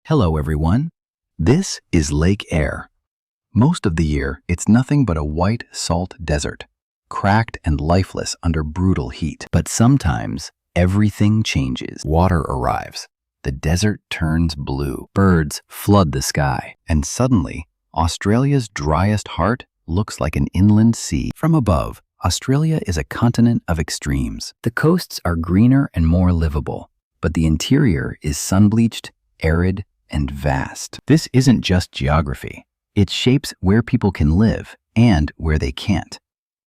Hello everyone. This is Lake Eyre. Most of the year, it's nothing but a white salt desert, cracked and lifeless under brutal heat. But sometimes, everything changes. Water arrives. The desert turns blue. Birds flood the sky. And suddenly, Australia's driest heart looks like an inland sea. From above, Australia is a continent of extremes. The coasts are greener and more livable, but the interior is sun-bleached, arid, and vast. This isn't just geography. It shapes where people can live and where they can't.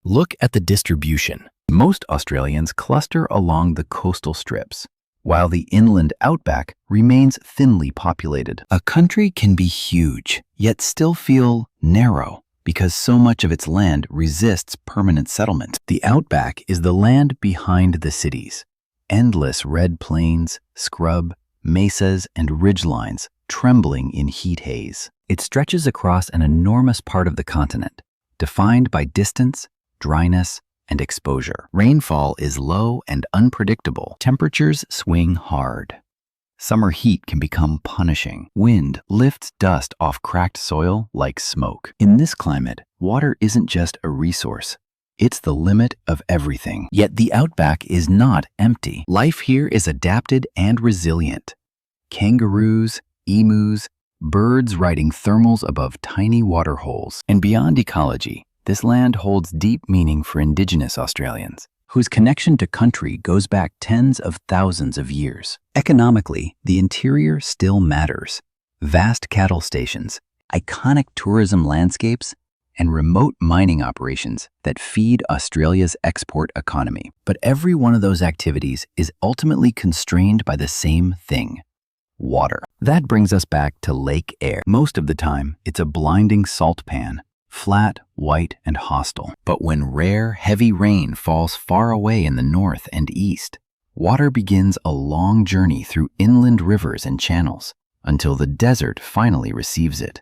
Look at the distribution. Most Australians cluster along the coastal strips, while the inland outback remains thinly populated. A country can be huge, yet still feel narrow because so much of its land resists permanent settlement. The outback is the land behind the cities. Endless red plains, scrub, mesas, and ridgelines trembling in heat haze. It stretches across an enormous part of the continent, defined by distance, dryness, and exposure. Rainfall is low and unpredictable. Temperatures swing hard. Summer heat can become punishing. Wind lifts dust off cracked soil like smoke. In this climate, water isn't just a resource. It's the limit of everything. Yet the outback is not empty. Life here is adapted and resilient. Kangaroos, emus, birds riding thermals above tiny water holes. And beyond ecology, this land holds deep meaning for Indigenous Australians, whose connection to country goes back tens of thousands of years. Economically, the interior still matters. Vast cattle stations, iconic tourism landscapes, and remote mining operations that feed Australia's export economy. But every one of those activities is ultimately constrained by the same thing: water. That brings us back to Lake Eyre. Most of the time, it's a blinding salt pan, flat, white, and hostile. But when rare, heavy rain falls far away in the north and east, water begins a long journey through inland rivers and channels until the desert finally receives it.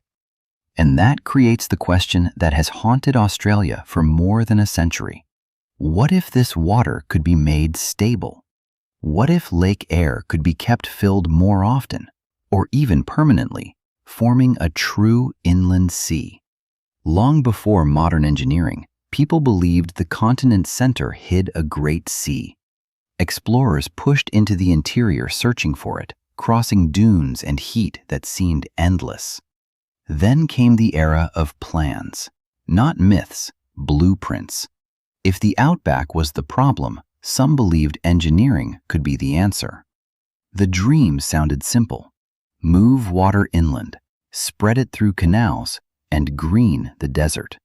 And that creates the question that has haunted Australia for more than a century. What if this water could be made stable? What if Lake Eyre could be kept filled more often, or even permanently, forming a true inland sea? Long before modern engineering, people believed the continent's center hid a great sea. Explorers pushed into the interior searching for it, crossing dunes and heat that seemed endless. Then came the era of plans, not myths, blueprints. If the outback was the problem, some believed engineering could be the answer. The dream sounded simple: move water inland, spread it through canals, and green the desert.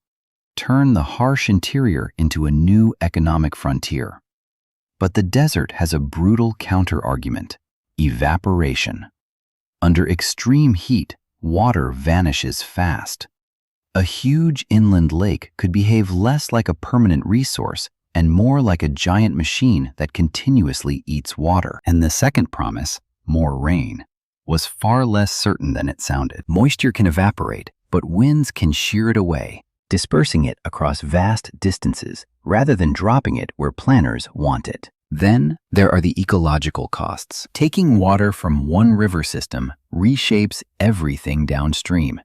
Turn the harsh interior into a new economic frontier. But the desert has a brutal counter-argument: evaporation. Under extreme heat, water vanishes fast. A huge inland lake could behave less like a permanent resource and more like a giant machine that continuously eats water. And the second promise, more rain, was far less certain than it sounded. Moisture can evaporate, but winds can shear it away, dispersing it across vast distances rather than dropping it where planners want it. Then there are the ecological costs. Taking water from one river system reshapes everything downstream: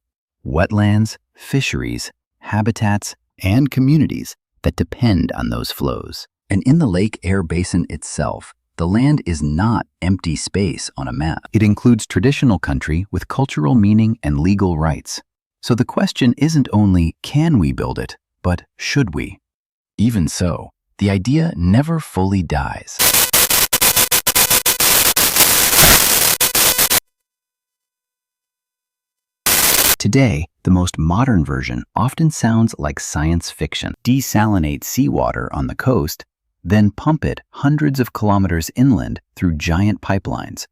wetlands, fisheries, habitats, and communities that depend on those flows. And in the Lake Eyre Basin itself, the land is not empty space on a map. It includes traditional country with cultural meaning and legal rights. So the question isn't only can we build it, but should we? Even so, the idea never fully dies. Today, the most modern version often sounds like science fiction. Desalinate seawater on the coast, then pump it hundreds of kilometers inland through giant pipelines,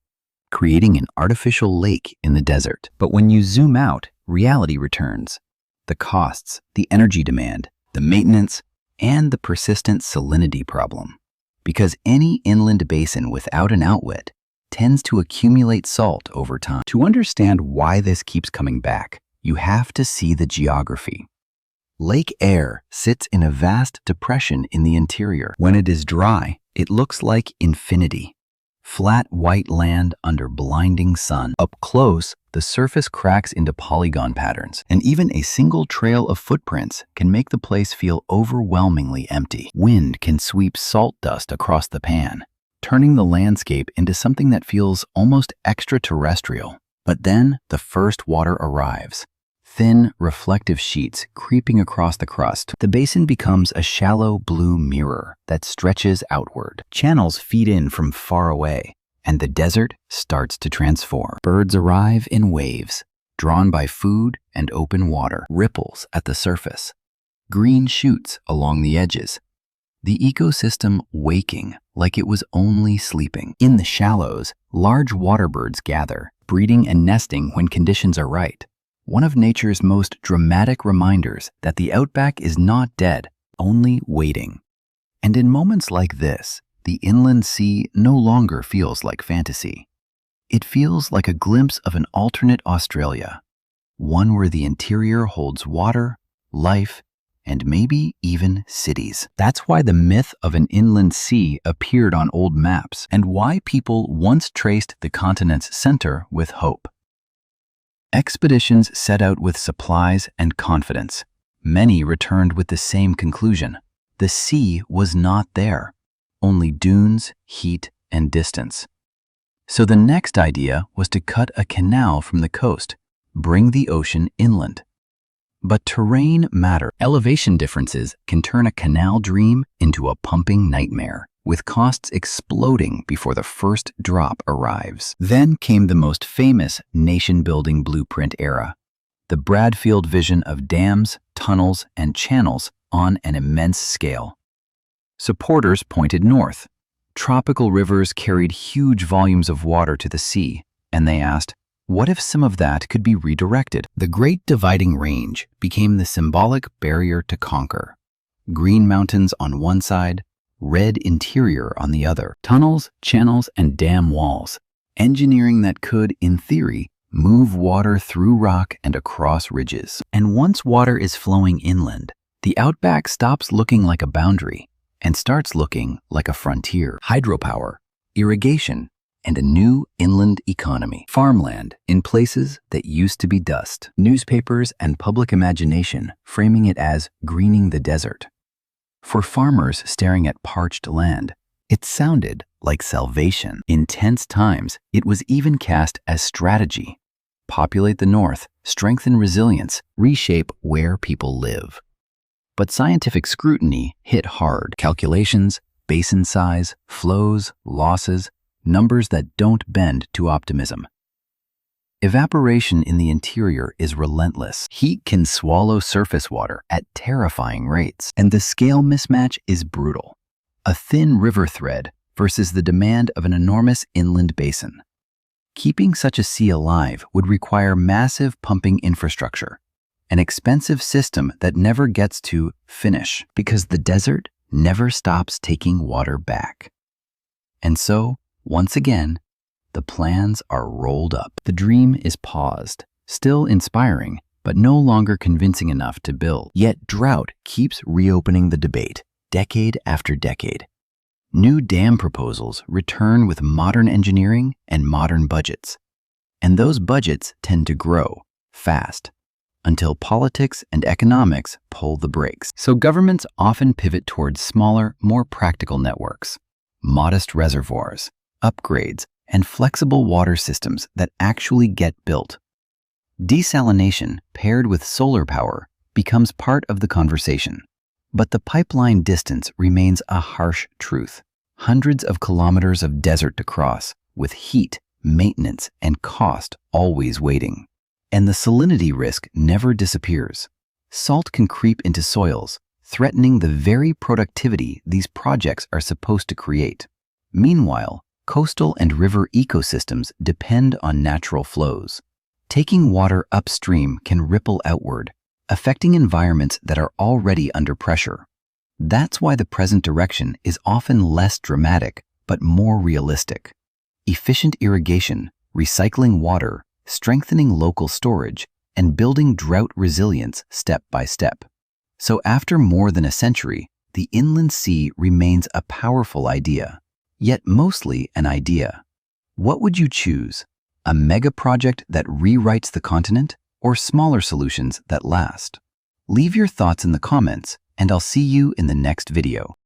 creating an artificial lake in the desert. But when you zoom out, reality returns. The costs, the energy demand, the maintenance, and the persistent salinity problem. Because any inland basin without an outlet tends to accumulate salt over time. To understand why this keeps coming back, you have to see the geography. Lake Eyre sits in a vast depression in the interior. When it is dry, it looks like infinity. Flat white land under blinding sun. Up close, the surface cracks into polygon patterns, and even a single trail of footprints can make the place feel overwhelmingly empty. Wind can sweep salt dust across the pan, turning the landscape into something that feels almost extraterrestrial. But then the first water arrives. Thin, reflective sheets creeping across the crust. The basin becomes a shallow blue mirror that stretches outward. Channels feed in from far away, and the desert starts to transform. Birds arrive in waves, drawn by food and open water. Ripples at the surface. Green shoots along the edges. The ecosystem waking like it was only sleeping. In the shallows, large water birds gather, breeding and nesting when conditions are right. One of nature's most dramatic reminders that the Outback is not dead, only waiting. And in moments like this, the inland sea no longer feels like fantasy. It feels like a glimpse of an alternate Australia, one where the interior holds water, life, and maybe even cities. That's why the myth of an inland sea appeared on old maps, and why people once traced the continent's center with hope. Expeditions set out with supplies and confidence. Many returned with the same conclusion. The sea was not there, only dunes, heat, and distance. So the next idea was to cut a canal from the coast, bring the ocean inland. But terrain matters. Elevation differences can turn a canal dream into a pumping nightmare, with costs exploding before the first drop arrives. Then came the most famous nation-building blueprint era, the Bradfield vision of dams, tunnels, and channels on an immense scale. Supporters pointed north. Tropical rivers carried huge volumes of water to the sea, and they asked, what if some of that could be redirected? The Great Dividing Range became the symbolic barrier to conquer. Green mountains on one side, red interior on the other. Tunnels, channels, and dam walls. Engineering that could, in theory, move water through rock and across ridges. And once water is flowing inland, the Outback stops looking like a boundary and starts looking like a frontier. Hydropower, irrigation, and a new inland economy. Farmland in places that used to be dust. Newspapers and public imagination framing it as greening the desert. For farmers staring at parched land, it sounded like salvation. In tense times, it was even cast as strategy. Populate the north, strengthen resilience, reshape where people live. But scientific scrutiny hit hard. Calculations, basin size, flows, losses, numbers that don't bend to optimism. Evaporation in the interior is relentless. Heat can swallow surface water at terrifying rates, and the scale mismatch is brutal. A thin river thread versus the demand of an enormous inland basin. Keeping such a sea alive would require massive pumping infrastructure, an expensive system that never gets to finish because the desert never stops taking water back. And so, once again, the plans are rolled up. The dream is paused, still inspiring, but no longer convincing enough to build. Yet drought keeps reopening the debate, decade after decade. New dam proposals return with modern engineering and modern budgets. And those budgets tend to grow fast until politics and economics pull the brakes. So governments often pivot towards smaller, more practical networks, modest reservoirs, upgrades, and flexible water systems that actually get built. Desalination paired with solar power becomes part of the conversation. But the pipeline distance remains a harsh truth. Hundreds of kilometers of desert to cross, with heat, maintenance, and cost always waiting. And the salinity risk never disappears. Salt can creep into soils, threatening the very productivity these projects are supposed to create. Meanwhile, coastal and river ecosystems depend on natural flows. Taking water upstream can ripple outward, affecting environments that are already under pressure. That's why the present direction is often less dramatic, but more realistic. Efficient irrigation, recycling water, strengthening local storage, and building drought resilience step by step. So after more than a century, the inland sea remains a powerful idea, yet mostly an idea. What would you choose? A mega project that rewrites the continent, or smaller solutions that last? Leave your thoughts in the comments, and I'll see you in the next video.